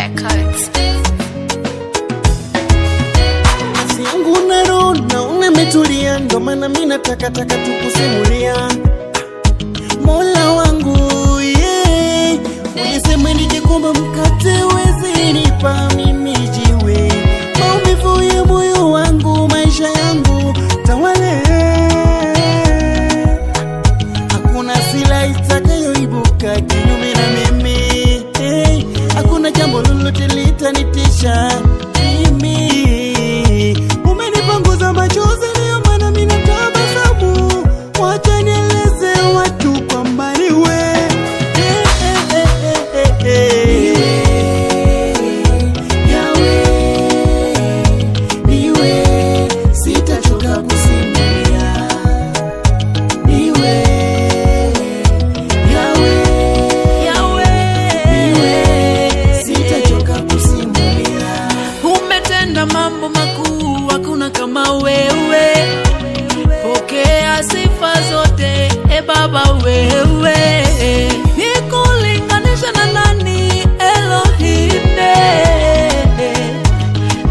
Records. Siangu narona umetulia, ndo maana mimi nataka tukusimulia. Mola wangu ulisema nikikumba mkate wezi nipa mimi jiwe. Maumivu ya moyo wangu maisha yangu tawale. Hakuna silaha itakayoibuka kinyume na mimi. Hakuna jambo lolote litanitisha mimi. Umenipanguza machozi leo maana mimi natabasamu. Wacha nieleze watu kwamba niwe sitachoka kusimulia. Sitachoka kusimulia. Umetenda mambo makuu, hakuna kama wewe. Pokea sifa zote, Baba wewe. Nikulinganisha na nani? Elohim.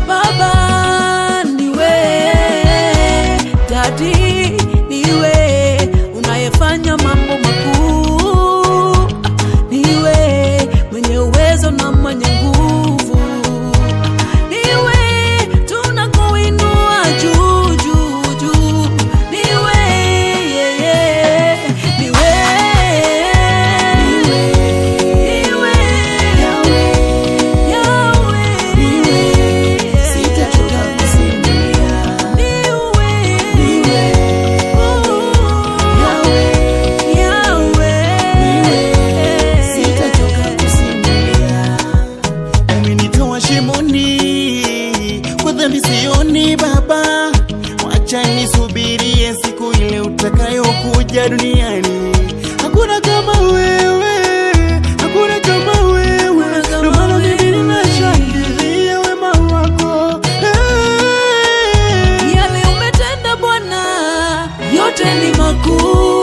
Baba niwe, Daddy niwe, unayefanya mambo makuu. Niwe mwenye uwezo na mwenye nguvu. Niwe tunakuinua juu juu juu. Niwe niwe Sitachoka kusimulia. Sitachoka kusimulia. Umenitoa shimoni kwa dhambi sioni Baba. Wacha nisubirie siku ile utakayokuja duniani. Hakuna kama wewe, hakuna kama wewe. Ndio maana mimi ninashangilia wema wako. Yale umetenda Bwana, yote ni makuu.